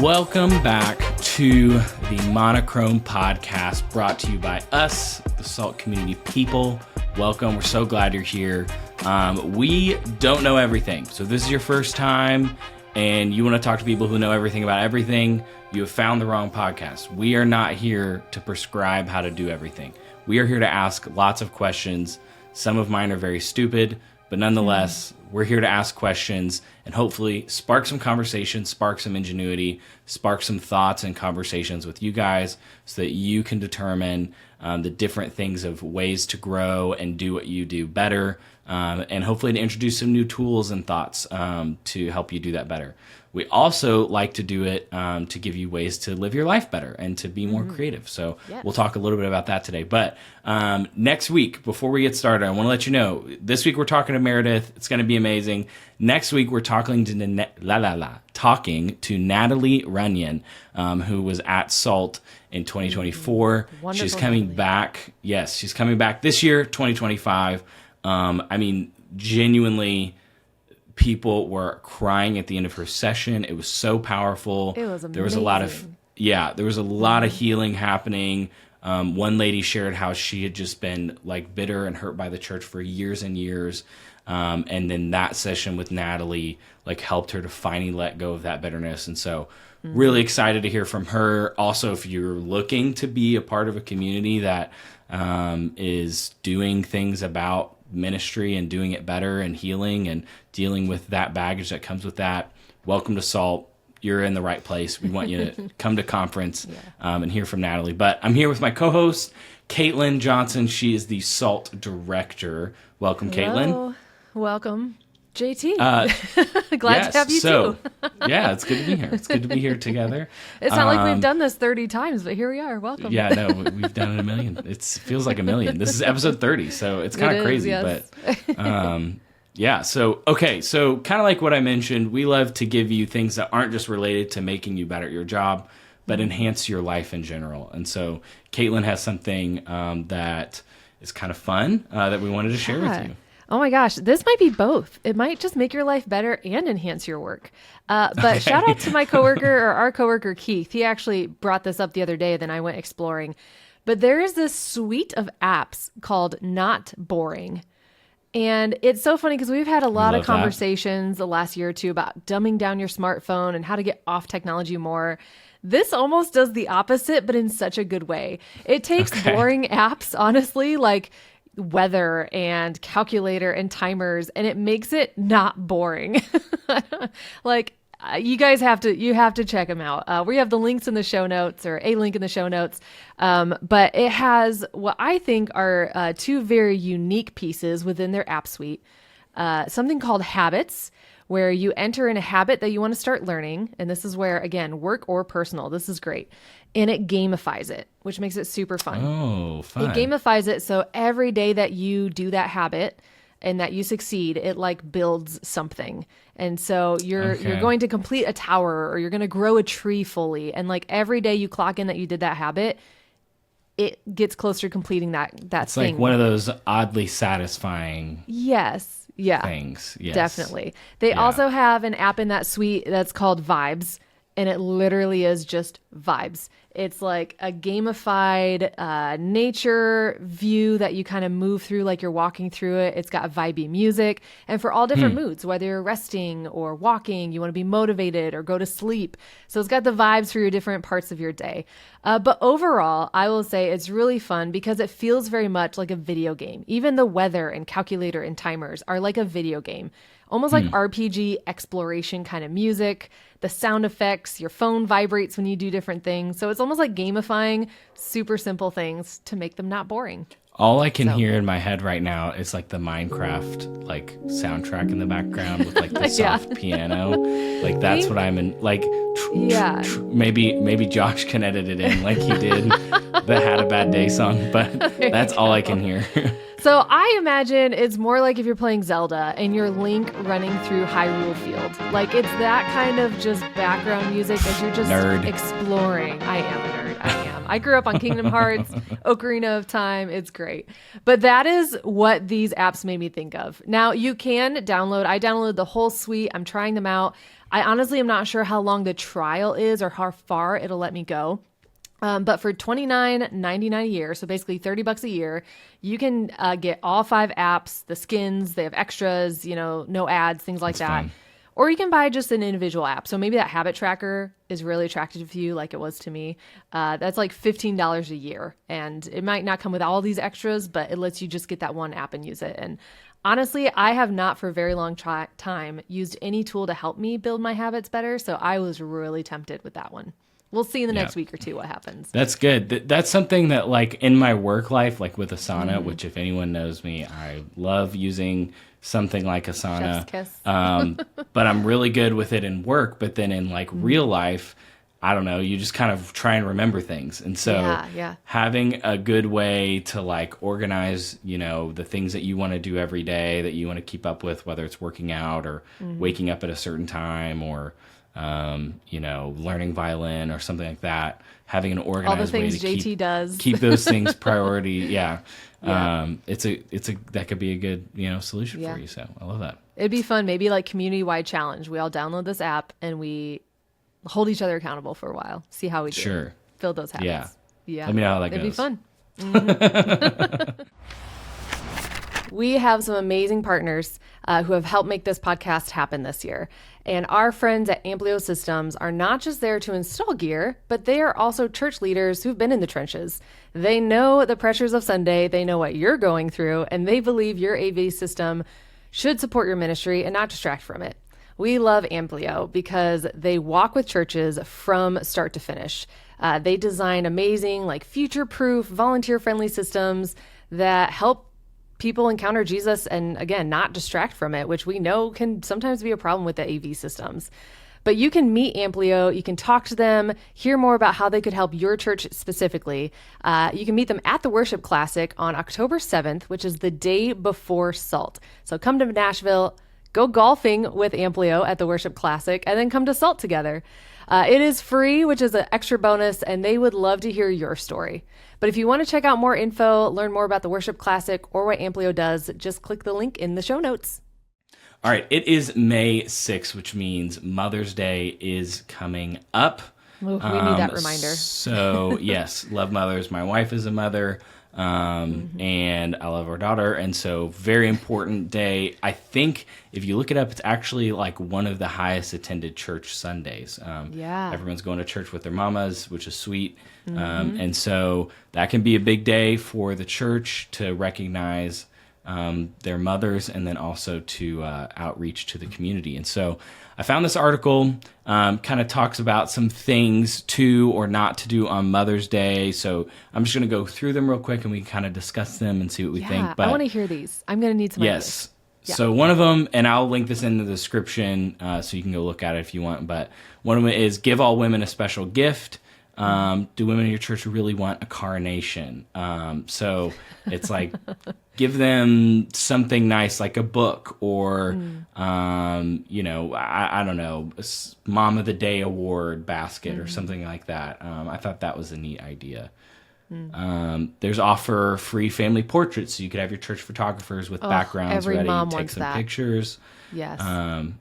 Welcome back to the Monochrome Podcast, brought to you by us, the Salt community people. Welcome. We're so glad you're here. We don't know everything. So if this is your first time and you want to talk to people who know everything about everything, you have found the wrong podcast. We are not here to prescribe how to do everything. We are here to ask lots of questions. Some of mine are very stupid, but nonetheless, we're here to ask questions and hopefully spark some conversation, spark some ingenuity, spark some thoughts and conversations with you guys so that you can determine the different things of ways to grow and do what you do better, and hopefully to introduce some new tools and thoughts to help you do that better. We also like to do it to give you ways to live your life better and to be more creative. So we'll talk a little bit about that today. But next week, before we get started, I want to let you know, this week we're talking to Meredith. It's going to be amazing. Next week, we're talking to Natalie Runyon, who was at SALT in 2024. She's coming back. Yes, she's coming back this year, 2025. I mean, genuinely, people were crying at the end of her session. It was so powerful. It was amazing. There was a lot of healing happening. One lady shared how she had just been like bitter and hurt by the church for years and years. And then that session with Natalie like helped her to finally let go of that bitterness. And so really excited to hear from her. Also, if you're looking to be a part of a community that is doing things about ministry and doing it better and healing and dealing with that baggage that comes with that, welcome to SALT. You're in the right place. We want you to come to conference and hear from Natalie. But I'm here with my co-host, Caitlin Johnson. She is the SALT director. Welcome, Hello. Caitlin. Welcome, JT. Glad to have you too. Yeah, it's good to be here. It's good to be here together. It's not like we've done this 30 times, but here we are. Welcome. Yeah, no, we've done it a million. It feels like a million. This is episode 30, so it's kind of crazy. Yes. But yeah, so kind of like what I mentioned, we love to give you things that aren't just related to making you better at your job, but enhance your life in general. And so Caitlin has something that is kind of fun that we wanted to share with you. Oh my gosh, this might be both. It might just make your life better and enhance your work. But shout out to my coworker, or our coworker Keith. He actually brought this up the other day, then I went exploring. But there is this suite of apps called Not Boring. And it's so funny because we've had a lot of conversations the last year or two about dumbing down your smartphone and how to get off technology more. This almost does the opposite, but in such a good way. It takes boring apps, honestly, like weather and calculator and timers, and it makes it not boring. Like you guys have to check them out. We have the links in the show notes, or a link in the show notes. But it has what I think are two very unique pieces within their app suite. Something called Habits, where you enter in a habit that you want to start learning. And this is where, again, work or personal, this is great. And it gamifies it, which makes it super fun. Oh, fun. It gamifies it. So every day that you do that habit and that you succeed, it like builds something. And so you're going to complete a tower, or you're going to grow a tree fully. And like every day you clock in that you did that habit, it gets closer to completing that it's thing. Like one of those oddly satisfying things. Yes. Definitely. They also have an app in that suite that's called Vibes, and it literally is just vibes. It's like a gamified nature view that you kind of move through like you're walking through it. It's got vibey music, and for all different moods, whether you're resting or walking, you want to be motivated or go to sleep. So it's got the vibes for your different parts of your day. But overall, I will say it's really fun because it feels very much like a video game. Even the weather and calculator and timers are like a video game. Almost like RPG exploration kind of music, the sound effects, your phone vibrates when you do different things. So it's almost like gamifying super simple things to make them not boring. All I can hear in my head right now is like the Minecraft like soundtrack in the background with like the soft piano. Like that's what I'm in. Like maybe Josh can edit it in like he did the Had a Bad Day song, but that's all I can hear. So I imagine it's more like if you're playing Zelda and you're Link running through Hyrule Field. Like it's that kind of just background music as you're just exploring. I am a nerd. I am. I grew up on Kingdom Hearts, Ocarina of Time. It's great. But that is what these apps made me think of. Now you can download. I downloaded the whole suite. I'm trying them out. I honestly am not sure how long the trial is or how far it'll let me go. But for $29.99 a year, so basically $30 a year, you can get all 5 apps, the skins, they have extras, no ads, things like that. Fun. Or you can buy just an individual app. So maybe that habit tracker is really attractive to you, like it was to me. That's like $15 a year. And it might not come with all these extras, but it lets you just get that one app and use it. And honestly, I have not for a very long time used any tool to help me build my habits better. So I was really tempted with that one. We'll see in the next week or two what happens. That's good. That's something that, like, in my work life, like with Asana, which if anyone knows me, I love using something like Asana. Chef's kiss. But I'm really good with it in work. But then in like real life, I don't know, you just kind of try and remember things. And so having a good way to like organize, the things that you want to do every day that you want to keep up with, whether it's working out or waking up at a certain time or learning violin or something like that, having an organized way to keep those things priority. Yeah. That could be a good, solution for you. So I love that. It'd be fun. Maybe like community-wide challenge. We all download this app and we hold each other accountable for a while. See how we do. Sure. Build those habits. Yeah. Let me know how that goes. It'd be fun. Mm-hmm. We have some amazing partners who have helped make this podcast happen this year. And our friends at Amplio Systems are not just there to install gear, but they are also church leaders who've been in the trenches. They know the pressures of Sunday, they know what you're going through, and they believe your AV system should support your ministry and not distract from it. We love Amplio because they walk with churches from start to finish. They design amazing, like future-proof, volunteer-friendly systems that help people encounter Jesus and, again, not distract from it, which we know can sometimes be a problem with the AV systems. But you can meet Amplio, you can talk to them, hear more about how they could help your church specifically. You can meet them at the Worship Classic on October 7th, which is the day before SALT. So come to Nashville, go golfing with Amplio at the Worship Classic, and then come to SALT together. It is free, which is an extra bonus, and they would love to hear your story. But if you want to check out more info, learn more about the Worship Classic or what Amplio does, just click the link in the show notes. All right, it is May 6th, which means Mother's Day is coming up. Ooh, we need that reminder. So, yes, love mothers. My wife is a mother, and I love our daughter. And so, very important day. I think if you look it up, it's actually like one of the highest attended church Sundays. Everyone's going to church with their mamas, which is sweet. And so that can be a big day for the church to recognize their mothers and then also to outreach to the community. And so I found this article kind of talks about some things to or not to do on Mother's Day. So I'm just going to go through them real quick and we can kind of discuss them and see what we think. But I want to hear these. I'm going to need some ideas. Yeah. So one of them, and I'll link this in the description so you can go look at it if you want, but one of them is give all women a special gift. Do women in your church really want a coronation? So it's like, give them something nice, like a book or, I don't know, Mom of the Day award basket or something like that. I thought that was a neat idea. There's offer free family portraits. So you could have your church photographers with backgrounds ready to take some pictures. Yes.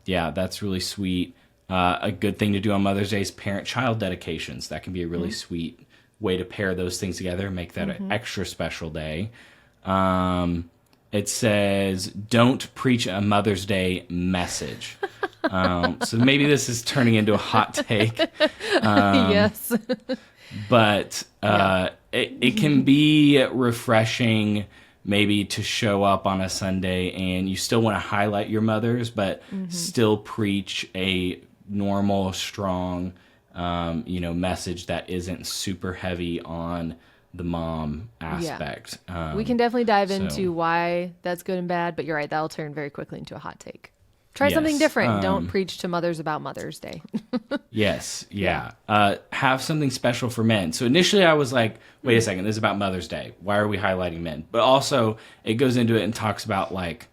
That's really sweet. A good thing to do on Mother's Day is parent-child dedications. That can be a really sweet way to pair those things together and make that an extra special day. It says, don't preach a Mother's Day message. So maybe this is turning into a hot take. Yes. But it can be refreshing maybe to show up on a Sunday and you still want to highlight your mothers, but still preach a normal, strong, message that isn't super heavy on the mom aspect. We can definitely dive into why that's good and bad, but you're right, that'll turn very quickly into a hot take. Try something different. Don't preach to mothers about Mother's Day. Yes. Yeah. Have something special for men. So initially I was like, wait a second, this is about Mother's Day. Why are we highlighting men? But also it goes into it and talks about like,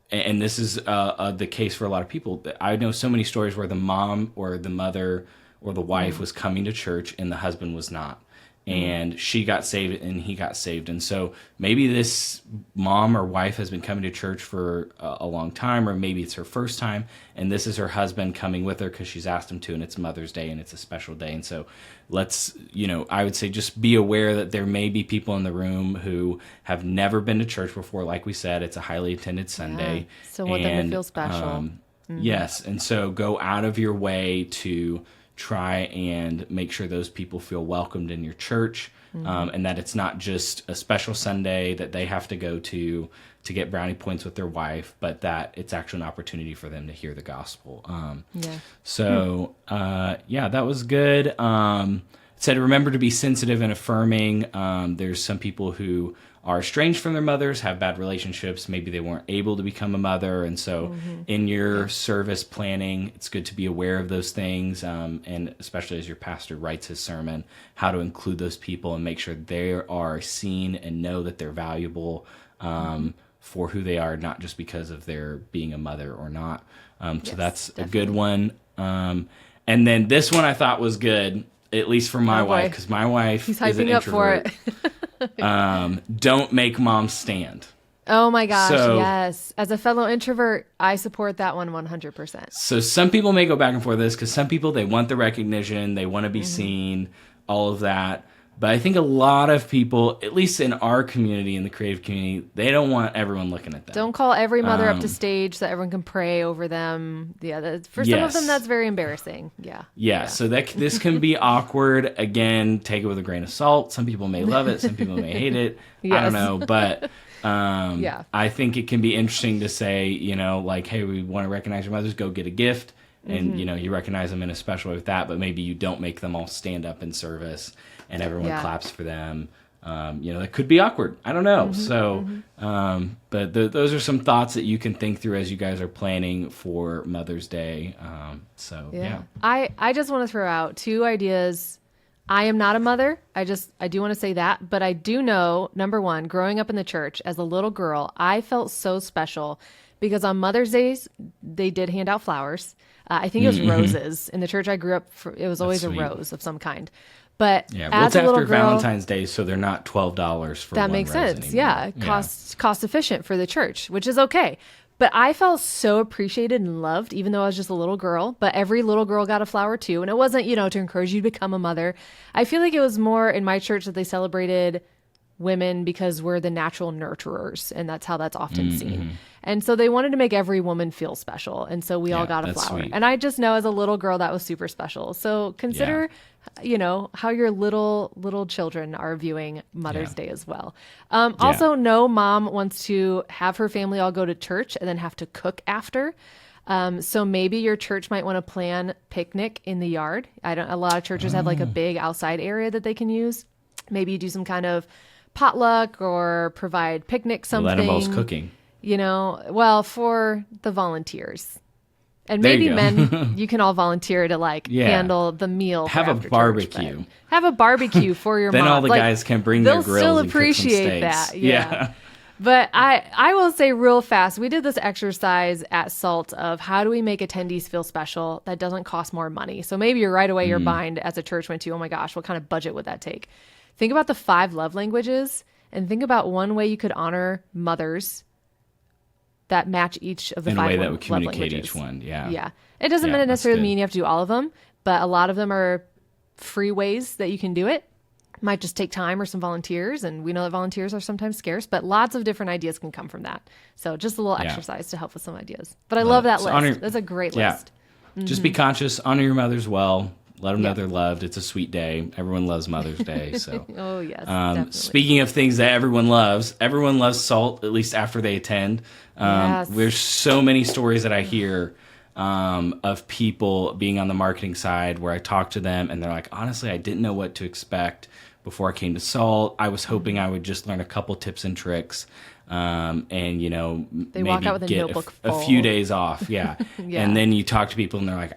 and this is the case for a lot of people. I know so many stories where the mom or the mother or the wife was coming to church and the husband was not. and she got saved and he got saved. And so maybe this mom or wife has been coming to church for a long time, or maybe it's her first time, and this is her husband coming with her because she's asked him to, and it's Mother's Day and it's a special day. And so I would say just be aware that there may be people in the room who have never been to church before. Like we said, it's a highly attended Sunday. Yeah. So want them to feel special. Yes. And so go out of your way to try and make sure those people feel welcomed in your church, and that it's not just a special Sunday that they have to go to get brownie points with their wife, but that it's actually an opportunity for them to hear the gospel. That was good. It said, remember to be sensitive and affirming. There's some people who are estranged from their mothers, have bad relationships. Maybe they weren't able to become a mother. And so in your service planning, it's good to be aware of those things. And especially as your pastor writes his sermon, how to include those people and make sure they are seen and know that they're valuable for who they are, not just because of their being a mother or not. So that's definitely a good one. And then this one I thought was good, at least for my wife, because my wife is an introvert. For it. Don't make mom stand. Oh my gosh, yes. As a fellow introvert, I support that one 100%. So some people may go back and forth with this because some people, they want the recognition, they want to be seen, all of that. But I think a lot of people, at least in our community, in the creative community, they don't want everyone looking at them. Don't call every mother up to stage so that everyone can pray over them. Yeah, for some of them, that's very embarrassing. Yeah. So this can be awkward. Again, take it with a grain of salt. Some people may love it. Some people may hate it. I don't know. But I think it can be interesting to say, hey, we want to recognize your mothers. Go get a gift. And, you recognize them in a special way with that. But maybe you don't make them all stand up in service and everyone claps for them. That could be awkward. I don't know. But those are some thoughts that you can think through as you guys are planning for Mother's Day. I just want to throw out 2 ideas. I am not a mother. I do want to say that, but I do know, number one, growing up in the church as a little girl, I felt so special because on Mother's Days, they did hand out flowers. I think it was roses. In the church I grew up, it was always a rose of some kind. But as a little girl, Valentine's Day, so they're not $12 for that one makes rose sense. anymore. Cost efficient for the church, which is okay. But I felt so appreciated and loved, even though I was just a little girl. But every little girl got a flower too, and it wasn't to encourage you to become a mother. I feel like it was more in my church that they celebrated women because we're the natural nurturers, and that's how that's often seen. And so they wanted to make every woman feel special, and so we all got a flower. Sweet. And I just know as a little girl that was super special. So consider how your little children are viewing Mother's Day as well. Also, no mom wants to have her family all go to church and then have to cook after. So maybe your church might want to plan picnic in the yard. A lot of churches have like a big outside area that they can use. Maybe you do some kind of potluck or provide picnic something. That involves cooking. For the volunteers. And maybe men, you can all volunteer to handle the meal. Have a barbecue. Have a barbecue for your mom. Then all the guys can bring their grills still and appreciate cook some steaks. That. Yeah. But I will say real fast, we did this exercise at SALT of how do we make attendees feel special that doesn't cost more money. So maybe you're right away, your mind as a church went to, oh my gosh, what kind of budget would that take? Think about the 5 love languages and think about one way you could honor mothers that match each of the 5 in a way that would love communicate languages. each one. Yeah. Yeah. It doesn't necessarily mean you have to do all of them, but a lot of them are free ways that you can do it. Might just take time or some volunteers, and we know that volunteers are sometimes scarce, but lots of different ideas can come from that. So just a little exercise to help with some ideas. But I love that list. That's a great list. Just be conscious, honor your mothers well. Let them know they're loved. It's a sweet day. Everyone loves Mother's Day. So, oh yes. Definitely. Speaking of things that everyone loves SALT, at least after they attend. There's so many stories that I hear of people being on the marketing side where I talk to them and they're like, honestly, I didn't know what to expect before I came to SALT. I was hoping I would just learn a couple tips and tricks. And they walk out with a notebook a few days off. Yeah. And then you talk to people and they're like,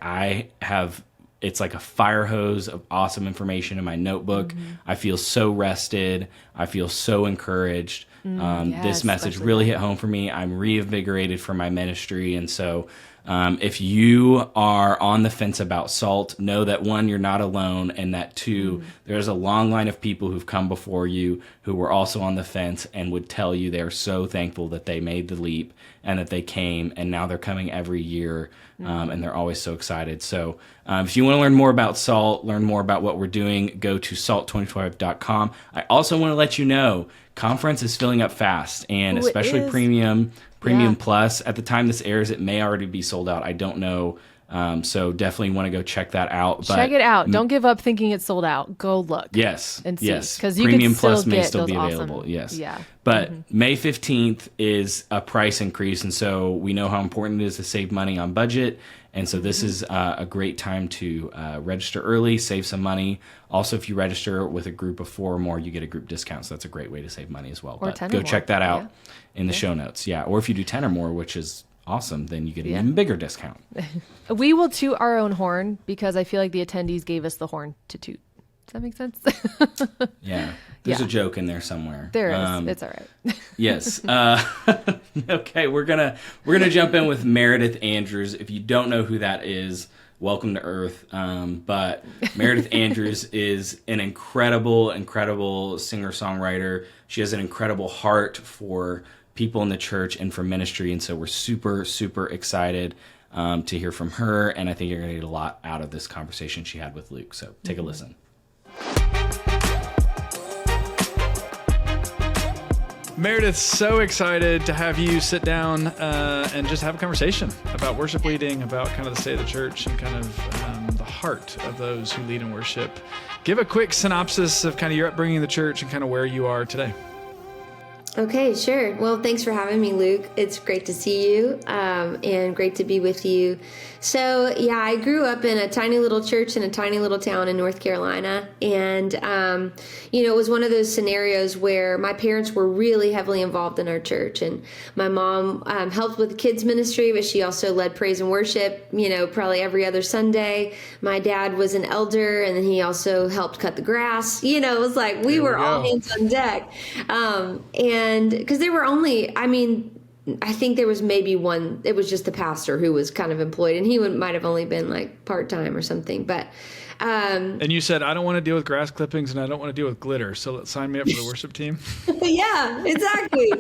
it's like a fire hose of awesome information in my notebook. I feel so rested. I feel so encouraged. This message really hit home for me. I'm reinvigorated for my ministry. And so If you are on the fence about SALT, know that one, you're not alone, and that two, there's a long line of people who've come before you who were also on the fence and would tell you they're so thankful that they made the leap and that they came, and now they're coming every year, and they're always so excited. So if you want to learn more about SALT, learn more about what we're doing, go to salt2025.com. I also want to let you know, conference is filling up fast, and especially Premium Plus. At the time this airs, it may already be sold out. I don't know. So definitely want to go check that out. But check it out. Don't give up thinking it's sold out. Go look. Yes. And see. Yes. Because you Premium can still Plus may get still those be awesome, available. Yes. Yeah. But May 15th is a price increase. And so we know how important it is to save money on budget. And so this is a great time to register early, save some money. Also, if you register with a group of 4 or more, you get a group discount. So that's a great way to save money as well. Or but 10 go or more. check that out in the show notes. Yeah. Or if you do 10 or more, which is awesome, then you get an even bigger discount. We will toot our own horn because I feel like the attendees gave us the horn to toot. Does that make sense? Yeah. There's a joke in there somewhere. There is. It's all right. Yes. Okay, we're gonna jump in with Meredith Andrews. If you don't know who that is, welcome to Earth. But Meredith Andrews is an incredible singer-songwriter. She has an incredible heart for people in the church and for ministry, and so we're super excited to hear from her. And I think you're gonna get a lot out of this conversation she had with Luke. So take a listen. Meredith, so excited to have you sit down and just have a conversation about worship leading, about kind of the state of the church and kind of the heart of those who lead in worship. Give a quick synopsis of kind of your upbringing in the church and kind of where you are today. Okay, sure. Well, thanks for having me, Luke. It's great to see you and great to be with you. So, yeah, I grew up in a tiny little church in a tiny little town in North Carolina. And, it was one of those scenarios where my parents were really heavily involved in our church. And my mom helped with the kids ministry, but she also led praise and worship, probably every other Sunday. My dad was an elder, and then he also helped cut the grass. It was like we were all hands on deck. And because there were only, I think there was maybe one, it was just the pastor who was kind of employed, and he might have only been like part-time or something. But and you said, I don't want to deal with grass clippings and I don't want to deal with glitter. So let's sign me up for the worship team. Yeah, exactly.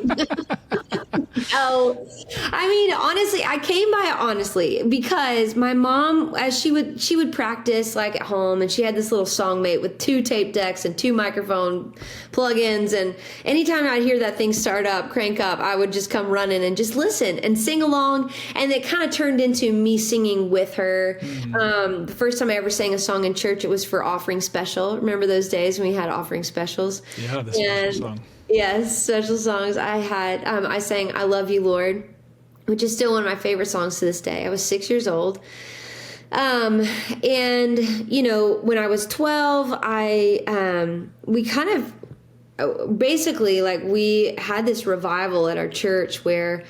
Honestly, I came by it honestly because my mom, as she would practice like at home, and she had this little songmate with 2 tape decks and 2 microphone plugins. And anytime I'd hear that thing crank up, I would just come running and just listen and sing along. And it kind of turned into me singing with her. The first time I ever sang a song in church, it was for Offering Special. Remember those days when we had offering specials? Yeah, the special song. Yes, special songs. I sang I Love You, Lord, which is still one of my favorite songs to this day. I was 6 years old. And, when I was 12, we kind of basically we had this revival at our church where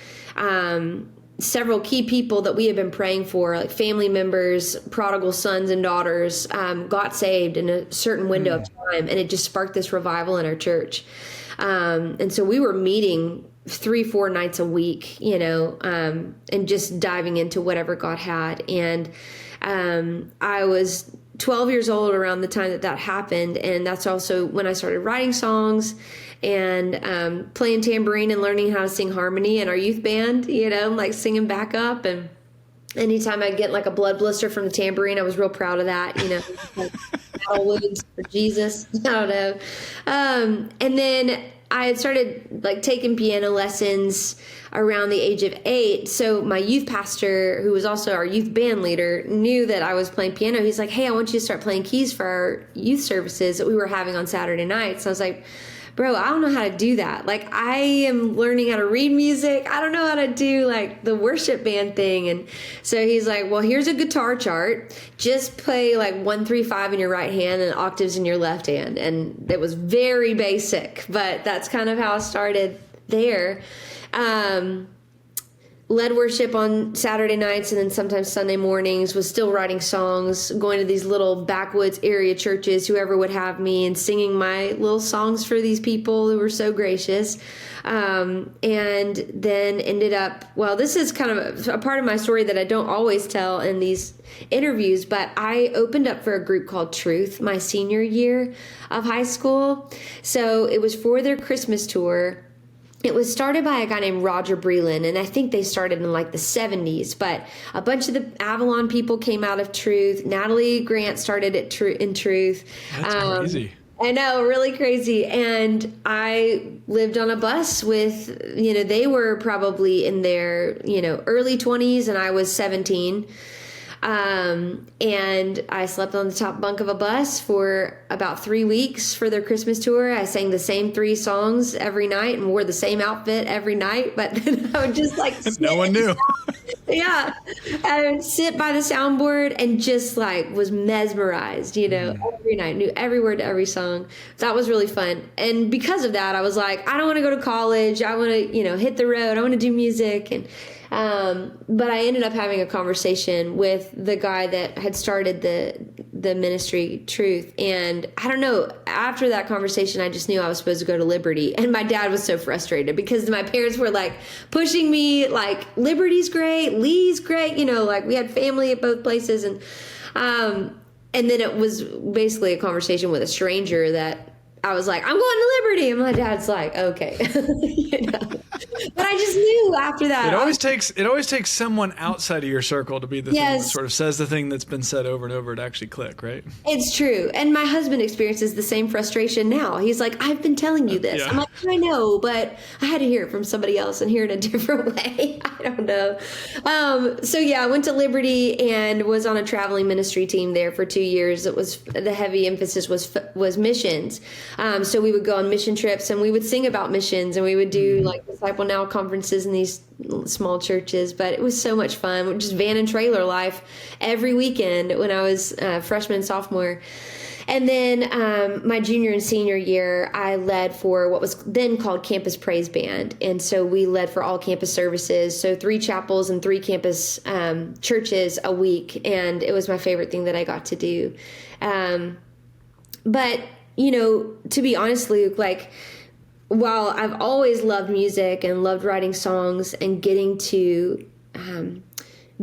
several key people that we had been praying for, like family members, prodigal sons and daughters, got saved in a certain window of time. And it just sparked this revival in our church. And so we were meeting 3-4 nights a week, and just diving into whatever God had. And I was 12 years old around the time that happened. And that's also when I started writing songs and playing tambourine and learning how to sing harmony in our youth band, like singing backup. And anytime I'd get like a blood blister from the tambourine, I was real proud of that, battle wounds for Jesus. I don't know. And then I had started taking piano lessons around the age of 8. So my youth pastor, who was also our youth band leader, knew that I was playing piano. He's like, hey, I want you to start playing keys for our youth services that we were having on Saturday nights. So I was like, bro, I don't know how to do that. I am learning how to read music. I don't know how to do the worship band thing. And so he's like, well, here's a guitar chart. Just play 1, 3, 5 in your right hand and octaves in your left hand. And it was very basic, but that's kind of how I started there. led worship on Saturday nights and then sometimes Sunday mornings, was still writing songs, going to these little backwoods area churches, whoever would have me, and singing my little songs for these people who were so gracious. And then ended up, well, this is kind of a part of my story that I don't always tell in these interviews, but I opened up for a group called Truth my senior year of high school. So it was for their Christmas tour. It was started by a guy named Roger Breland, and I think they started in like the 70s, but a bunch of the Avalon people came out of Truth. Natalie Grant started at in Truth. That's crazy. I know, really crazy. And I lived on a bus with, they were probably in their, early 20s and I was 17. And I slept on the top bunk of a bus for about 3 weeks for their Christmas tour. I sang the same 3 songs every night and wore the same outfit every night, but then I would just like no one knew. Yeah. I would sit by the soundboard and just like was mesmerized, every night, knew every word to every song. That was really fun. And because of that, I was like, I don't want to go to college. I want to, hit the road. I want to do music. And but I ended up having a conversation with the guy that had started the ministry Truth. And I don't know, after that conversation, I just knew I was supposed to go to Liberty. And my dad was so frustrated because my parents were like pushing me, like, Liberty's great, Lee's great, like we had family at both places. And then it was basically a conversation with a stranger that I was like, I'm going to Liberty. And my dad's like, okay. But I just knew after that. It always takes someone outside of your circle to be the thing that sort of says the thing that's been said over and over to actually click, right? It's true. And my husband experiences the same frustration now. He's like, I've been telling you this. Yeah. I'm like, I know, but I had to hear it from somebody else and hear it a different way. I don't know. I went to Liberty and was on a traveling ministry team there for 2 years. It was, the heavy emphasis was missions. So we would go on mission trips and we would sing about missions and we would do like Disciple Now conferences in these small churches. But it was so much fun, just van and trailer life every weekend when I was freshman and sophomore. And then my junior and senior year, I led for what was then called Campus Praise Band. And so we led for all campus services. So 3 chapels and 3 campus churches a week. And it was my favorite thing that I got to do. But to be honest, Luke, like, while I've always loved music and loved writing songs and getting to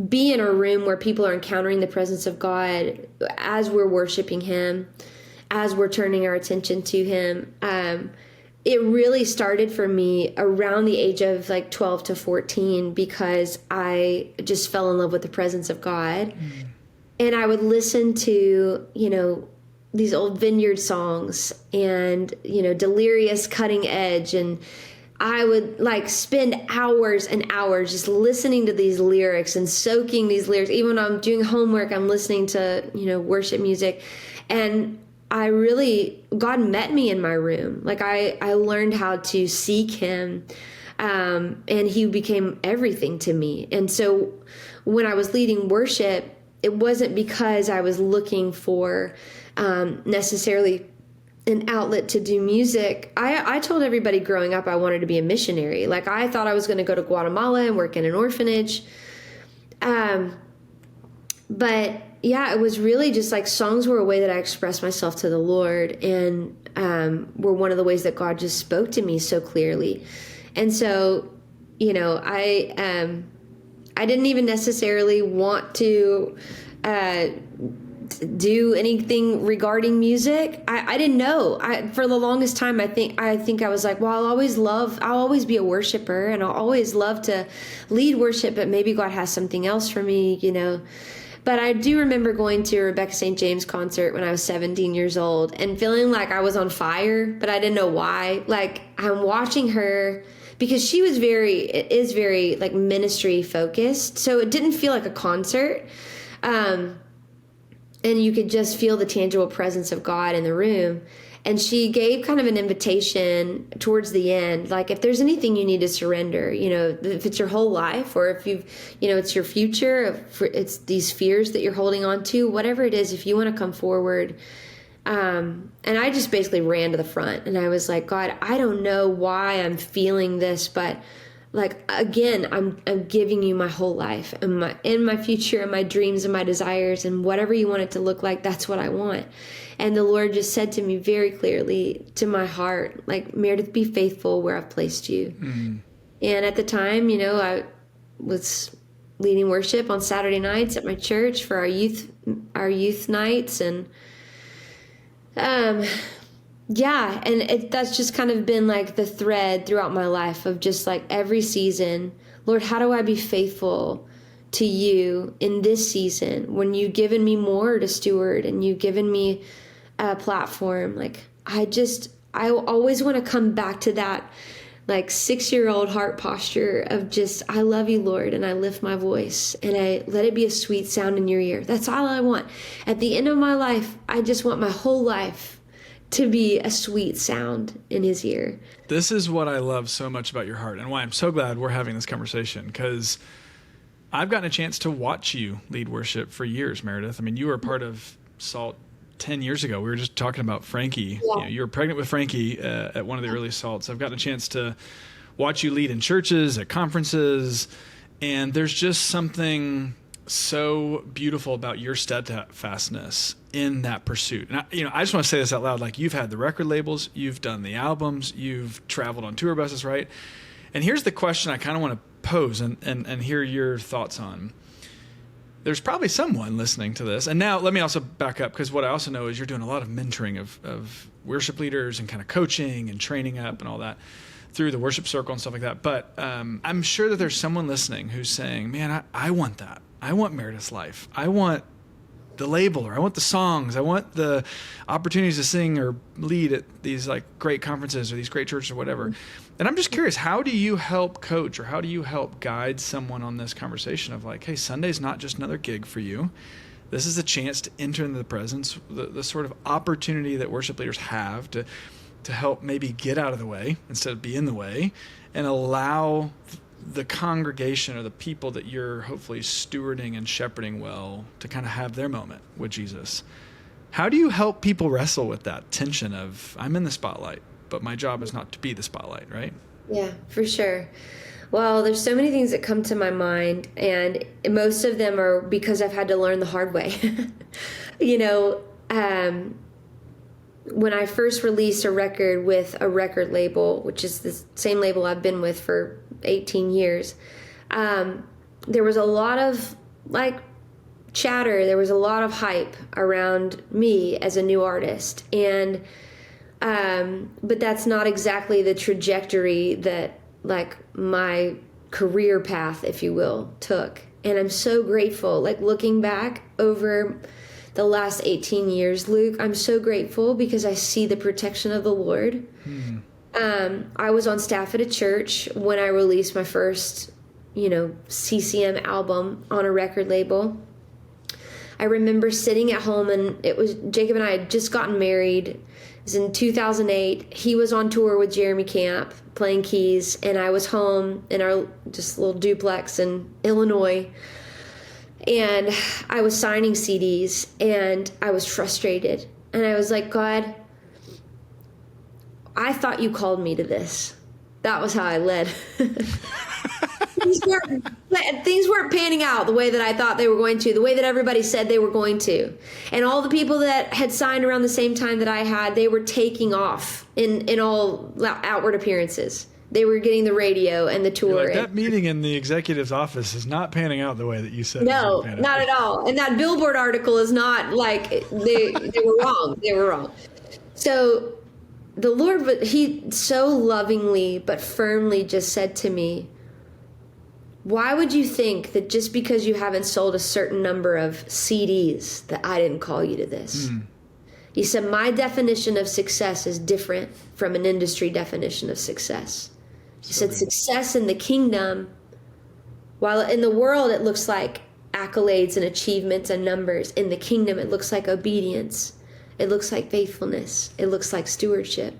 be in a room where people are encountering the presence of God as we're worshiping Him, as we're turning our attention to Him, it really started for me around the age of like 12 to 14 because I just fell in love with the presence of God. And I would listen to, these old Vineyard songs and, Delirious Cutting Edge. And I would like spend hours and hours just listening to these lyrics and soaking these lyrics. Even when I'm doing homework, I'm listening to, worship music. And God met me in my room. Like I learned how to seek Him. And He became everything to me. And so when I was leading worship, it wasn't because I was looking for necessarily an outlet to do music. I told everybody growing up I wanted to be a missionary. Like I thought I was going to go to Guatemala and work in an orphanage. But yeah, it was really just like songs were a way that I expressed myself to the Lord and were one of the ways that God just spoke to me so clearly. And so, I didn't even necessarily want to do anything regarding music. I didn't know. For the longest time, I think I was like, well, I'll always be a worshiper and I'll always love to lead worship, but maybe God has something else for me, But I do remember going to a Rebecca St. James concert when I was 17 years old and feeling like I was on fire, but I didn't know why. Like I'm watching her because she is very like ministry focused. So it didn't feel like a concert. And you could just feel the tangible presence of God in the room. And she gave kind of an invitation towards the end, like if there's anything you need to surrender, if it's your whole life or if it's your future, it's these fears that you're holding on to, whatever it is, if you want to come forward. And I just basically ran to the front and I was like, God, I don't know why I'm feeling this, but like, again, I'm giving you my whole life and my future and my dreams and my desires, and whatever you want it to look like, that's what I want. And the Lord just said to me very clearly to my heart, like, Meredith, be faithful where I've placed you. And at the time, I was leading worship on Saturday nights at my church for our youth nights. And that's just kind of been like the thread throughout my life of just like every season, Lord, how do I be faithful to you in this season when you've given me more to steward and you've given me a platform? Like, I always want to come back to that like 6-year-old heart posture of just, I love you, Lord, and I lift my voice and I let it be a sweet sound in your ear. That's all I want. At the end of my life, I just want my whole life to be a sweet sound in his ear. This is what I love so much about your heart and why I'm so glad we're having this conversation, because I've gotten a chance to watch you lead worship for years, Meredith. I mean, you were part of Salt 10 years ago. We were just talking about Frankie. Yeah. You were pregnant with Frankie at one of the early Salts. I've gotten a chance to watch you lead in churches, at conferences, and there's just something so beautiful about your steadfastness in that pursuit. And I just want to say this out loud. Like, you've had the record labels, you've done the albums, you've traveled on tour buses, right? And here's the question I kind of want to pose and hear your thoughts on. There's probably someone listening to this. And now let me also back up, because what I also know is you're doing a lot of mentoring of worship leaders and kind of coaching and training up and all that through the worship circle and stuff like that. But I'm sure that there's someone listening who's saying, man, I want that. I want Meredith's life. I want the label, or I want the songs. I want the opportunities to sing or lead at these like great conferences or these great churches or whatever. And I'm just curious, how do you help coach, or how do you help guide someone on this conversation of like, hey, Sunday's not just another gig for you. This is a chance to enter into the presence, the sort of opportunity that worship leaders have to help maybe get out of the way instead of be in the way, and allow the congregation or the people that you're hopefully stewarding and shepherding well to kind of have their moment with Jesus. How do you help people wrestle with that tension of, I'm in the spotlight, but my job is not to be the spotlight, right? Yeah, for sure. Well, there's so many things that come to my mind, and most of them are because I've had to learn the hard way. When I first released a record with a record label, which is the same label I've been with for 18 years, there was a lot of like chatter. There was a lot of hype around me as a new artist. And, but that's not exactly the trajectory that like my career path, if you will, took. And I'm so grateful, like looking back over the last 18 years, Luke, I'm so grateful because I see the protection of the Lord. I was on staff at a church when I released my first, CCM album on a record label. I remember sitting at home, and it was Jacob and I had just gotten married. It was in 2008. He was on tour with Jeremy Camp playing keys, and I was home in our just little duplex in Illinois. And I was signing CDs, and I was frustrated. And I was like, God, I thought you called me to this. That was how I led. Things weren't panning out the way that I thought they were going to, the way that everybody said they were going to. And all the people that had signed around the same time that I had, they were taking off in all outward appearances. They were getting the radio and the tour. Like, that meeting in the executive's office is not panning out the way that you said. No, not at all. And that Billboard article is not like they were wrong. They were wrong. So the Lord, but he so lovingly but firmly just said to me, why would you think that just because you haven't sold a certain number of CDs that I didn't call you to this? He said, my definition of success is different from an industry definition of success. He said, success in the kingdom, while in the world it looks like accolades and achievements and numbers, in the kingdom it looks like obedience. It looks like faithfulness. It looks like stewardship.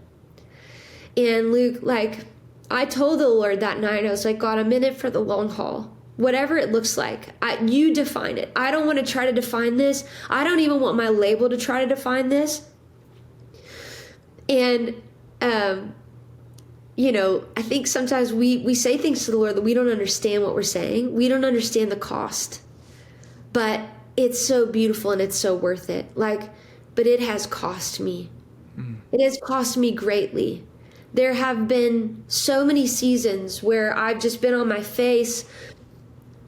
And Luke, like, I told the Lord that night, I was like, God, I'm in it for the long haul. Whatever it looks like, you define it. I don't want to try to define this. I don't even want my label to try to define this. And I think sometimes we say things to the Lord that we don't understand what we're saying. We don't understand the cost. But it's so beautiful and it's so worth it. But it has cost me. It has cost me greatly. There have been so many seasons where I've just been on my face,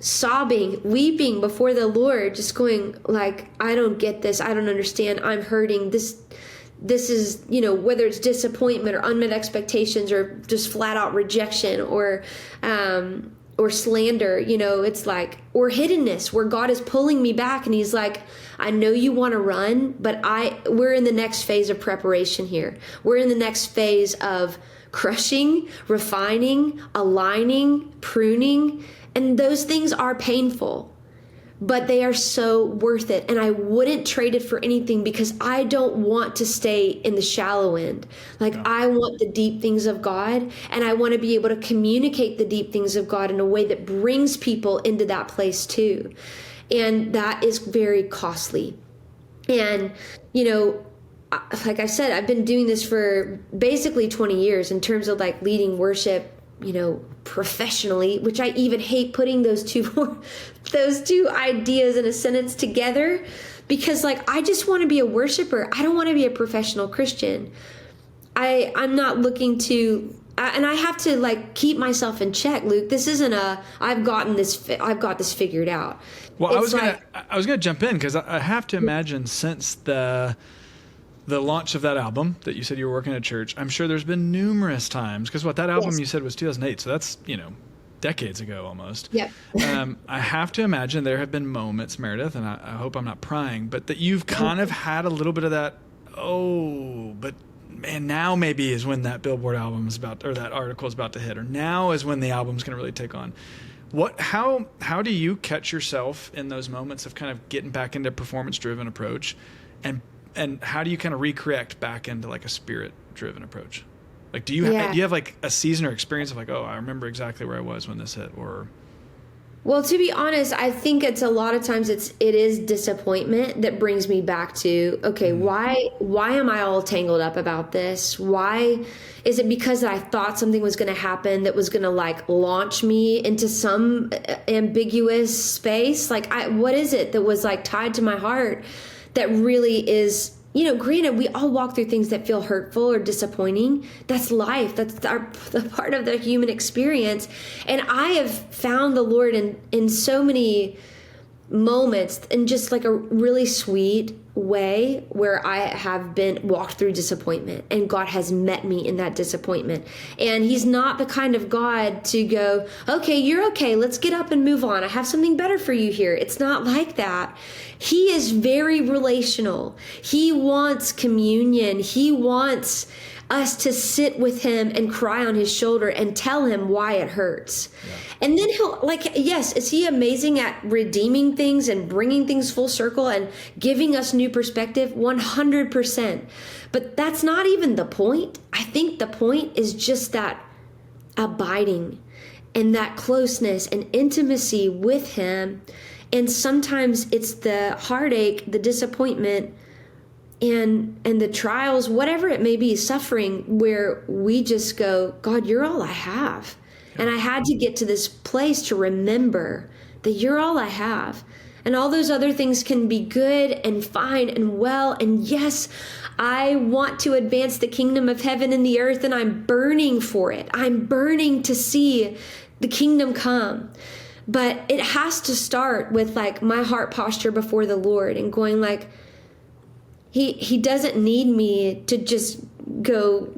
sobbing, weeping before the Lord, just going I don't get this. I don't understand. I'm hurting. This is, whether it's disappointment or unmet expectations or just flat out rejection or slander, it's or hiddenness where God is pulling me back and he's like, I know you want to run, but we're in the next phase of preparation here. We're in the next phase of crushing, refining, aligning, pruning, and those things are painful, but they are so worth it. And I wouldn't trade it for anything because I don't want to stay in the shallow end. I want the deep things of God, and I want to be able to communicate the deep things of God in a way that brings people into that place too. And that is very costly. And, like I said, I've been doing this for basically 20 years in terms of leading worship, professionally, which I even hate putting those two ideas in a sentence together because I just want to be a worshiper. I don't want to be a professional Christian. I'm not looking to, and I have to keep myself in check, Luke. This isn't I've got this figured out. Well, I was gonna jump in because I have to imagine since the launch of that album that you said you were working at church, I'm sure there's been numerous times, because that album you said was 2008, so that's, decades ago almost. Yeah. I have to imagine there have been moments, Meredith, and I hope I'm not prying, but that you've kind of had a little bit of that, but man, now maybe is when that Billboard album is or that article is about to hit, or now is when the album's going to really take on. How do you catch yourself in those moments of kind of getting back into a performance-driven approach, and how do you kind of recorrect back into a spirit-driven approach? Do you have a season or experience of I remember exactly where I was when this hit, or? Well, to be honest, I think it's a lot of times it is disappointment that brings me back to, okay, why am I all tangled up about this? Why is it because I thought something was going to happen that was going to launch me into some ambiguous space? What is it that was tied to my heart that really is, granted, we all walk through things that feel hurtful or disappointing. That's life. That's the part of the human experience. And I have found the Lord in so many moments in just a really sweet way where I have been walked through disappointment and God has met me in that disappointment. And he's not the kind of God to go, okay, you're okay, let's get up and move on. I have something better for you here. It's not like that. He is very relational. He wants communion. He wants us to sit with him and cry on his shoulder and tell him why it hurts. Yeah. And then he'll yes, is he amazing at redeeming things and bringing things full circle and giving us new perspective? 100%. But that's not even the point. I think the point is just that abiding and that closeness and intimacy with him. And sometimes it's the heartache, the disappointment, and the trials, whatever it may be, suffering, where we just go, God, you're all I have. And I had to get to this place to remember that you're all I have. And all those other things can be good and fine and well. And yes, I want to advance the kingdom of heaven in the earth, and I'm burning for it. I'm burning to see the kingdom come. But it has to start with my heart posture before the Lord and going He doesn't need me to just go,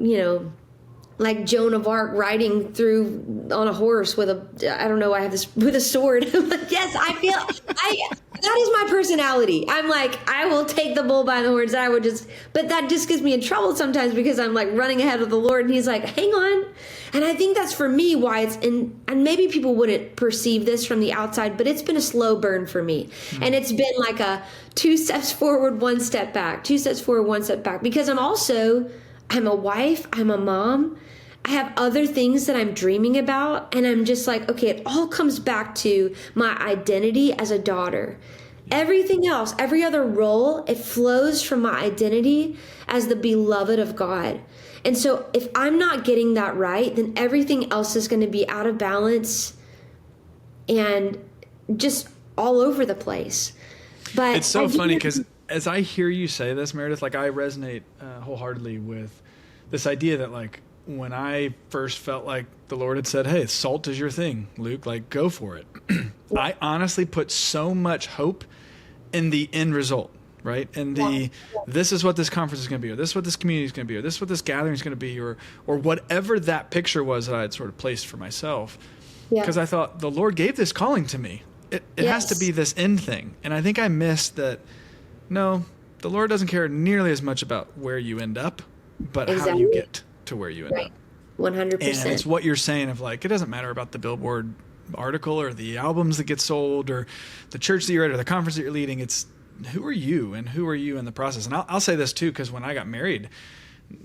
like Joan of Arc riding through on a horse with with a sword. Yes, that is my personality. I'm I will take the bull by the horns. But that just gets me in trouble sometimes because I'm running ahead of the Lord, and he's hang on. And I think that's for me why and maybe people wouldn't perceive this from the outside, but it's been a slow burn for me. Mm-hmm. And it's been a 2 steps forward, 1 step back, 2 steps forward, 1 step back, because I'm a wife, I'm a mom. I have other things that I'm dreaming about, and I'm just okay, it all comes back to my identity as a daughter. Everything else, every other role, it flows from my identity as the beloved of God. And so if I'm not getting that right, then everything else is going to be out of balance and just all over the place. But it's so funny because as I hear you say this, Meredith, like I resonate wholeheartedly with this idea that like when I first felt like the Lord had said, hey, salt is your thing, Luke, like go for it. I honestly put so much hope in the end result, right? And this is what this conference is going to be, or this is what this community is going to be, or this is what this gathering is going to be, or whatever that picture was that I had sort of placed for myself. Because I thought the Lord gave this calling to me. It has to be this end thing. And I think I missed that. No, the Lord doesn't care nearly as much about where you end up, but how you get to where you end up. 100%. And it's what you're saying of like, it doesn't matter about the Billboard article or the albums that get sold or the church that you're at or the conference that you're leading. It's who are you and who are you in the process? And I'll say this too, because when I got married,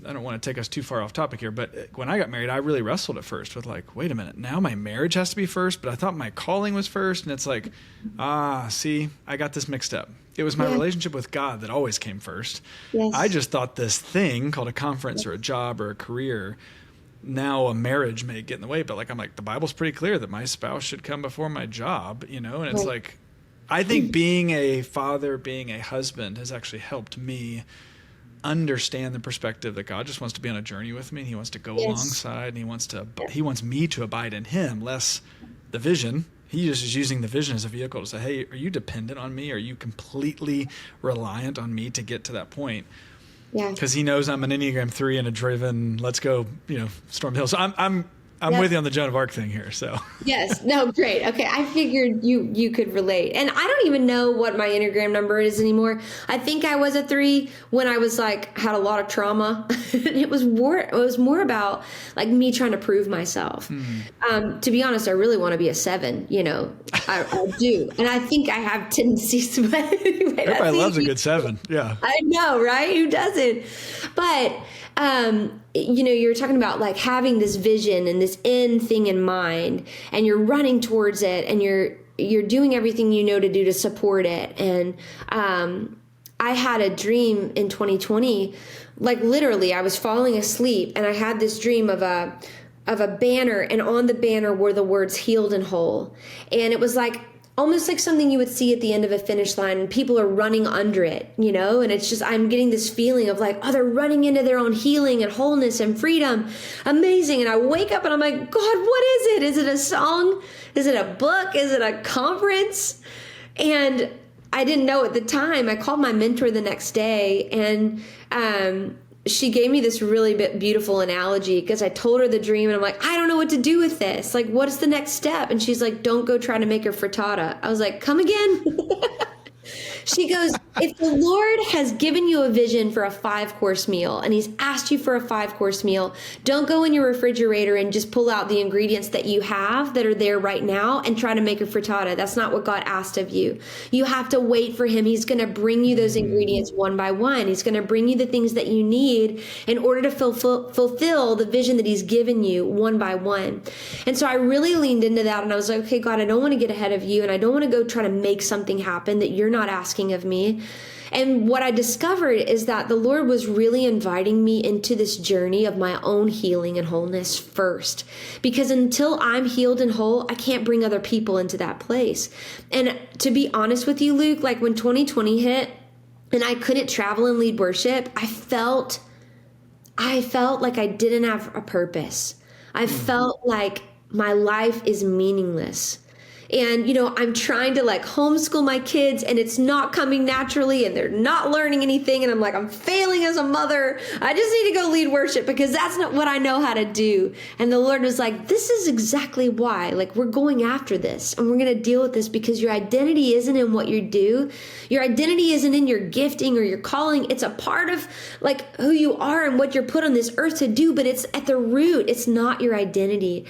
I don't want to take us too far off topic here, but when I got married, I really wrestled at first with like, wait a minute, now my marriage has to be first, but I thought my calling was first. And it's like, see, I got this mixed up. It was my relationship with God that always came first. Yes. I just thought this thing called a conference or a job or a career, now a marriage may get in the way, but like, I'm like, the Bible's pretty clear that my spouse should come before my job, and it's like, I think being a father, being a husband has actually helped me understand the perspective that God just wants to be on a journey with me, and he wants to go alongside, and he wants me to abide in him, less the vision. He just is using the vision as a vehicle to say, hey, are you dependent on me? Are you completely reliant on me to get to that point? Yeah. Because he knows I'm an Enneagram 3 and a driven, let's go, storm the hill. So I'm with you on the Joan of Arc thing here. So yes, no, great. Okay, I figured you could relate, and I don't even know what my Enneagram number is anymore. I think I was a 3 when I was like had a lot of trauma. It was more about like me trying to prove myself. Mm-hmm. To be honest, I really want to be a 7. I do, and I think I have tendencies to. Anyway, everybody loves a good 7. Yeah, I know, right? Who doesn't? But. You're talking about like having this vision and this end thing in mind, and you're running towards it, and you're doing everything to do to support it. And I had a dream in 2020, like literally I was falling asleep and I had this dream of a banner, and on the banner were the words healed and whole. And it was like almost like something you would see at the end of a finish line, and people are running under it, and it's just, I'm getting this feeling of like, oh, they're running into their own healing and wholeness and freedom. Amazing. And I wake up and I'm like, God, what is it? Is it a song? Is it a book? Is it a conference? And I didn't know at the time. I called my mentor the next day, and she gave me this really beautiful analogy, because I told her the dream and I'm like, I don't know what to do with this. Like, what is the next step? And she's like, don't go try to make her frittata. I was like, come again? She goes, if the Lord has given you a vision for a 5-course meal and he's asked you for a 5-course meal, don't go in your refrigerator and just pull out the ingredients that you have that are there right now and try to make a frittata. That's not what God asked of you. You have to wait for him. He's going to bring you those ingredients one by one. He's going to bring you the things that you need in order to fulfill the vision that he's given you one by one. And so I really leaned into that, and I was like, okay, God, I don't want to get ahead of you, and I don't want to go try to make something happen that you're not asking of me. And what I discovered is that the Lord was really inviting me into this journey of my own healing and wholeness first, because until I'm healed and whole, I can't bring other people into that place. And to be honest with you, Luke, like when 2020 hit and I couldn't travel and lead worship, I felt like I didn't have a purpose. I felt like my life is meaningless. And, I'm trying to like homeschool my kids, and it's not coming naturally, and they're not learning anything. And I'm like, I'm failing as a mother. I just need to go lead worship because that's not what I know how to do. And the Lord was like, this is exactly why, like, we're going after this, and we're going to deal with this, because your identity isn't in what you do. Your identity isn't in your gifting or your calling. It's a part of like who you are and what you're put on this earth to do, but it's at the root. It's not your identity.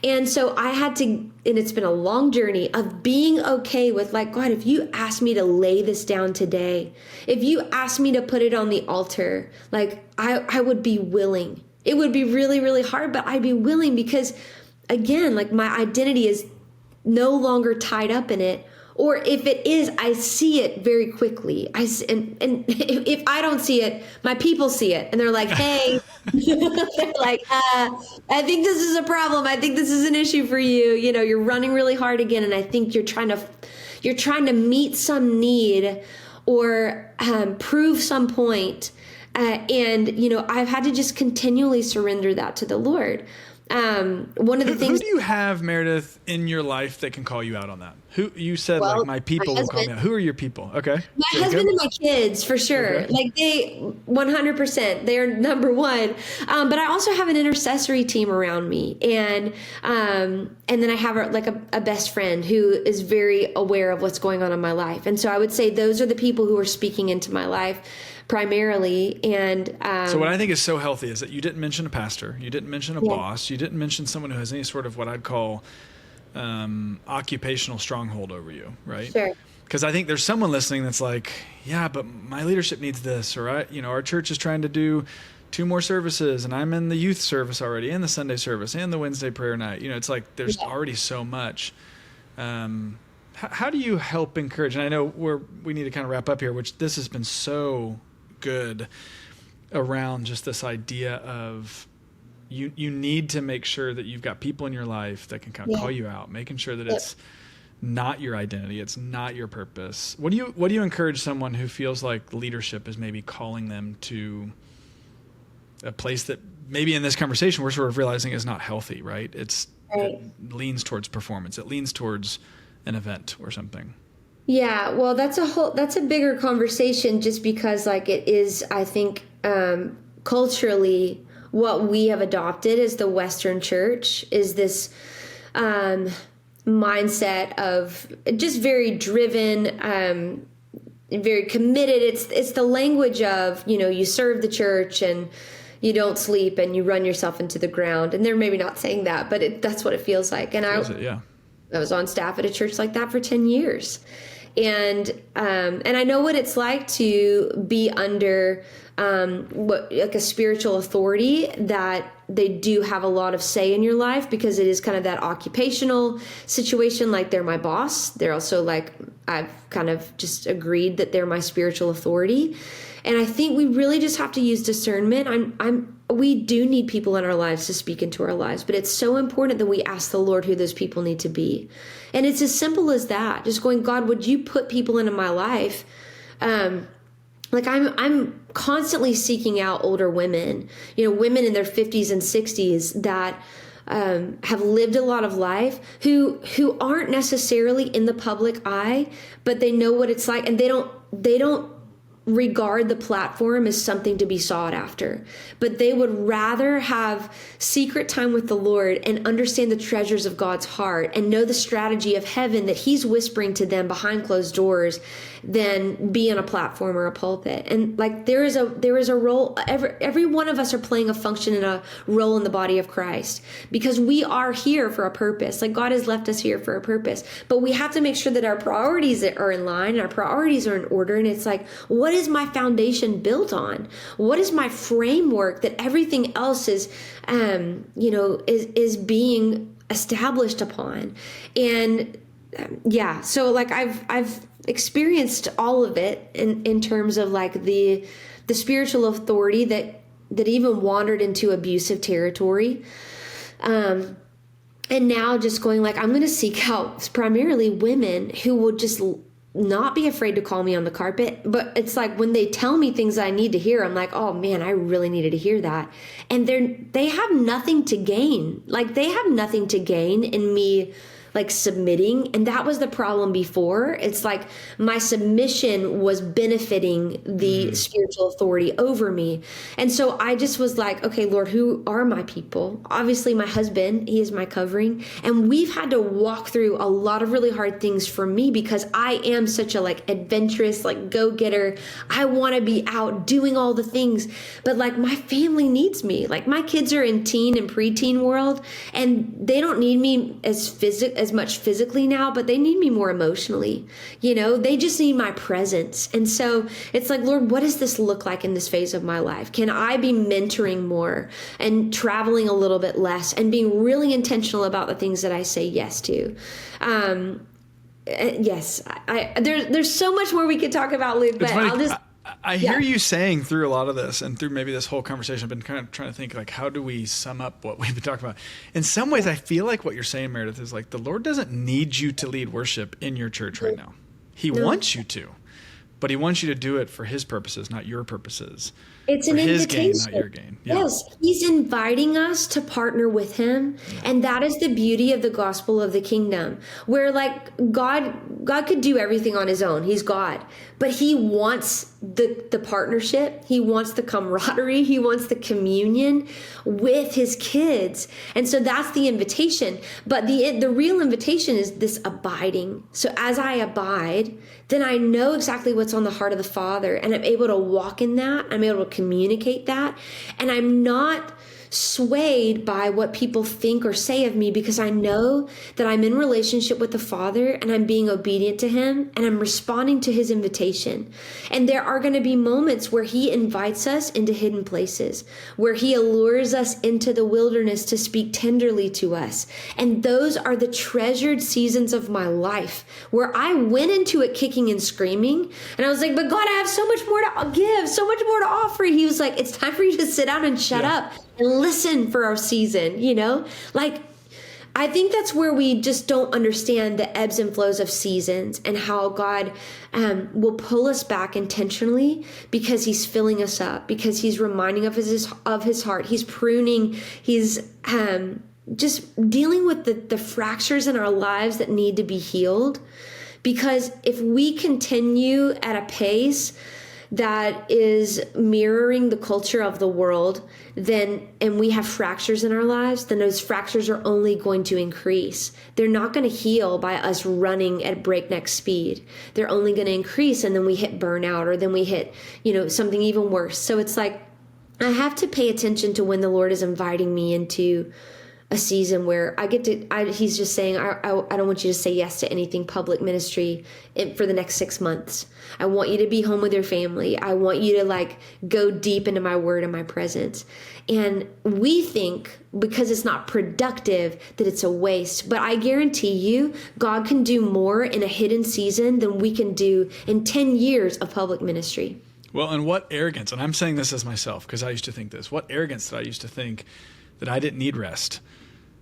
And so I had to, and it's been a long journey of being okay with like, God, if you ask me to lay this down today, if you ask me to put it on the altar, like I would be willing. It would be really, really hard, but I'd be willing, because again, like my identity is no longer tied up in it, Or if it is, I see it very quickly. And if I don't see it, my people see it. And they're like, hey, they're like, I think this is a problem. I think this is an issue for you. You know, you're running really hard again. And I think you're trying to meet some need or prove some point. And, you know, I've had to just continually surrender that to the Lord. One of the things. Who do you have, Meredith, in your life that can call you out on that? Who you said, Well, like, my people will call me out. Who are your people? Okay. My husband and my kids, for sure. Okay. Like, they 100%, they're number one. But I also have an intercessory team around me. And then I have a best friend who is very aware of what's going on in my life. And so I would say those are the people who are speaking into my life primarily. And so what I think is so healthy is that you didn't mention a pastor, you didn't mention a boss, you didn't mention someone who has any sort of what I'd call occupational stronghold over you, right? Sure. Because I think there's someone listening that's like, yeah, but my leadership needs this, or our church is trying to do 2 more services, and I'm in the youth service already, and the Sunday service, and the Wednesday prayer night. You know, it's like there's already so much. How do you help encourage? And I know we need to kind of wrap up here, which this has been so good around just this idea of you need to make sure that you've got people in your life that can kind of call you out, making sure that it's not your identity, it's not your purpose. What do you encourage someone who feels like leadership is maybe calling them to a place that maybe in this conversation we're sort of realizing is not healthy, right? It leans towards performance, it leans towards an event or something. Yeah, well, that's a bigger conversation, just because like it is, I think, culturally what we have adopted as the Western church is this mindset of just very driven, very committed. It's the language of, you know, you serve the church and you don't sleep and you run yourself into the ground. And they're maybe not saying that, but that's what it feels like. And I was on staff at a church like that for 10 years. And I know what it's like to be under like a spiritual authority that they do have a lot of say in your life, because it is kind of that occupational situation. Like, they're my boss. They're also like, I've kind of just agreed that they're my spiritual authority. And I think we really just have to use discernment. We do need people in our lives to speak into our lives, but it's so important that we ask the Lord who those people need to be. And it's as simple as that. Just going, God, would you put people into my life? Like, I'm constantly seeking out older women, women in their 50s and 60s that have lived a lot of life, who aren't necessarily in the public eye, but they know what it's like, and they don't regard the platform as something to be sought after, but they would rather have secret time with the Lord and understand the treasures of God's heart and know the strategy of heaven that He's whispering to them behind closed doors than be on a platform or a pulpit. And like, there is a role. Every one of us are playing a function and a role in the body of Christ, because we are here for a purpose. Like, God has left us here for a purpose, but we have to make sure that our priorities are in line and our priorities are in order. And it's like, what is my foundation built on? What is my framework that everything else is being established upon? And so like I've experienced all of it in terms of like the spiritual authority that even wandered into abusive territory. And now just going like, I'm going to seek out primarily women who will just not be afraid to call me on the carpet. But it's like, when they tell me things I need to hear, I'm like, oh man, I really needed to hear that. And they have nothing to gain. Like, they have nothing to gain in me like submitting. And that was the problem before. It's like my submission was benefiting the spiritual authority over me. And so I just was like, okay, Lord, who are my people? Obviously my husband, he is my covering. And we've had to walk through a lot of really hard things for me, because I am such a like adventurous, like go-getter. I want to be out doing all the things, but like my family needs me. Like, my kids are in teen and preteen world, and they don't need me as much physically now, but they need me more emotionally. They just need my presence. And so it's like, Lord, what does this look like in this phase of my life? Can I be mentoring more and traveling a little bit less and being really intentional about the things that I say yes to? yes, there's so much more we could talk about, Luke, but I'll just. I hear you saying through a lot of this and through maybe this whole conversation, I've been kind of trying to think like, how do we sum up what we've been talking about? In some ways, I feel like what you're saying, Meredith, is like the Lord doesn't need you to lead worship in your church right now. He wants you to, but he wants you to do it for his purposes, not your purposes. It's for an his invitation. gain, not your gain. Yeah. Yes, he's inviting us to partner with him. And that is the beauty of the gospel of the kingdom, where like God could do everything on his own. He's God. But he wants the partnership. He wants the camaraderie. He wants the communion with his kids. And so that's the invitation. But the real invitation is this abiding. So as I abide, then I know exactly what's on the heart of the Father, and I'm able to walk in that. I'm able to communicate that, and I'm not swayed by what people think or say of me, because I know that I'm in relationship with the Father and I'm being obedient to him and I'm responding to his invitation. And there are going to be moments where he invites us into hidden places, where he allures us into the wilderness to speak tenderly to us. And those are the treasured seasons of my life, where I went into it kicking and screaming. And I was like, but God, I have so much more to give, so much more to offer. He was like, it's time for you to sit down and shut up and listen for our season, like I think that's where we just don't understand the ebbs and flows of seasons, and how God will pull us back intentionally because he's filling us up, because he's reminding of his heart. He's pruning. He's just dealing with the fractures in our lives that need to be healed. Because if we continue at a pace that is mirroring the culture of the world, and we have fractures in our lives, then those fractures are only going to increase. They're not going to heal by us running at breakneck speed. They're only going to increase, and then we hit burnout, or then we hit, something even worse. So it's like, I have to pay attention to when the Lord is inviting me into a season where he's just saying, I don't want you to say yes to anything public ministry for the next 6 months. I want you to be home with your family. I want you to go deep into my word and my presence. And we think because it's not productive that it's a waste. But I guarantee you, God can do more in a hidden season than we can do in 10 years of public ministry. Well, and what arrogance, and I'm saying this as myself because I used to think this, what arrogance did I used to think that I didn't need rest.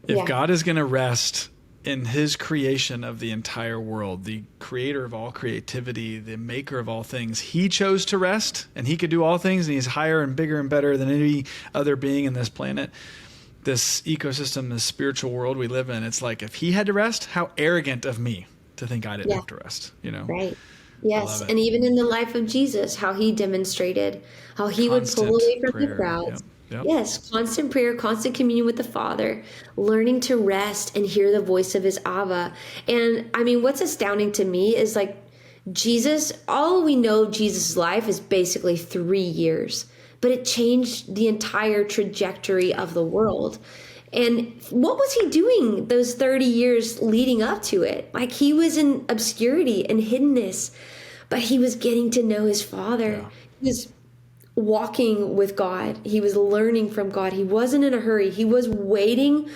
If God is going to rest in his creation of the entire world, the creator of all creativity, the maker of all things, he chose to rest, and he could do all things, and he's higher and bigger and better than any other being in this planet, this ecosystem, this spiritual world we live in. It's like, if he had to rest, how arrogant of me to think I didn't have to rest, Right. Yes. And even in the life of Jesus, how he demonstrated how he would pull away from the crowds. Yep. Yes, constant prayer, constant communion with the Father, learning to rest and hear the voice of his Abba. And I mean, what's astounding to me is Jesus, all we know of Jesus' life is basically 3 years, but it changed the entire trajectory of the world. And what was he doing those 30 years leading up to it? He was in obscurity and hiddenness, but he was getting to know his Father. Yeah. He was walking with God. He was learning from God. He wasn't in a hurry. He was waiting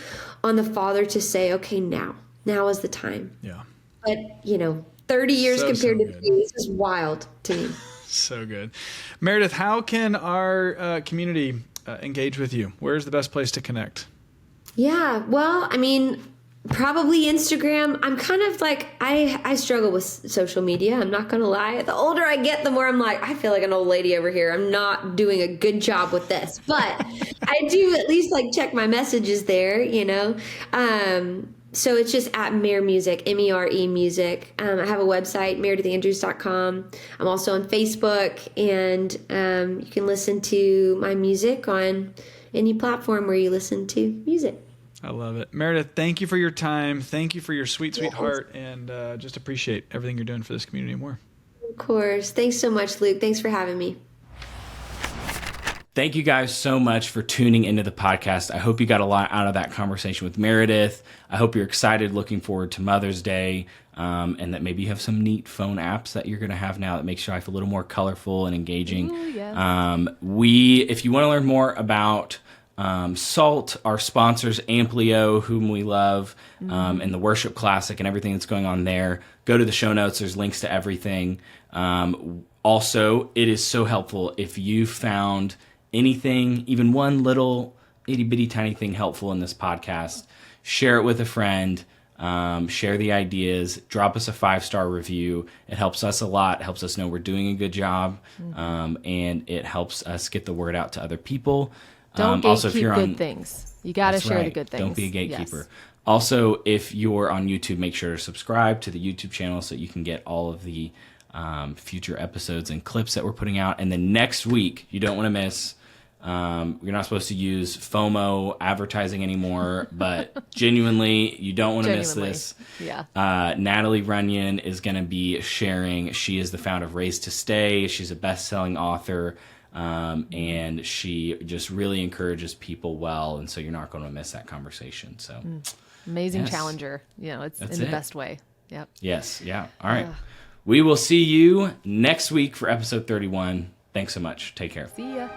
on the Father to say, okay, now is the time. Yeah. But, 30 years compared to 3 years is wild to me. So good. Meredith, how can our community engage with you? Where's the best place to connect? Yeah, well, probably Instagram. I'm kind of I struggle with social media. I'm not going to lie. The older I get, the more I'm I feel like an old lady over here. I'm not doing a good job with this, but I do at least check my messages there, So it's just at Mere Music, MERE Music. I have a website, meredithandrews.com. I'm also on Facebook, and you can listen to my music on any platform where you listen to music. I love it. Meredith, thank you for your time. Thank you for your sweet heart, and just appreciate everything you're doing for this community more. Of course. Thanks so much, Luke. Thanks for having me. Thank you guys so much for tuning into the podcast. I hope you got a lot out of that conversation with Meredith. I hope you're excited, looking forward to Mother's Day, and that maybe you have some neat phone apps that you're going to have now that makes your life a little more colorful and engaging. Ooh, yes. If you want to learn more about Salt, our sponsors, Amplio, whom we love, and the Worship Classic and everything that's going on there. Go to the show notes. There's links to everything. Also, it is so helpful if you found anything, even one little itty-bitty tiny thing helpful in this podcast. Share it with a friend. Share the ideas. Drop us a 5-star review. It helps us a lot. It helps us know we're doing a good job. And it helps us get the word out to other people. Don't gatekeep good things. You got to share the good things. Don't be a gatekeeper. Yes. Also, if you're on YouTube, make sure to subscribe to the YouTube channel so you can get all of the future episodes and clips that we're putting out. And then next week, you don't want to miss. You're not supposed to use FOMO advertising anymore, but genuinely, you don't want to miss this. Yeah. Natalie Runyon is going to be sharing. She is the founder of Raised to Stay. She's a best-selling author. And she just really encourages people well, and so you're not going to miss that conversation. So amazing challenger. It's in the best way. Yep. Yes. Yeah. All right. We will see you next week for episode 31. Thanks so much. Take care. See ya.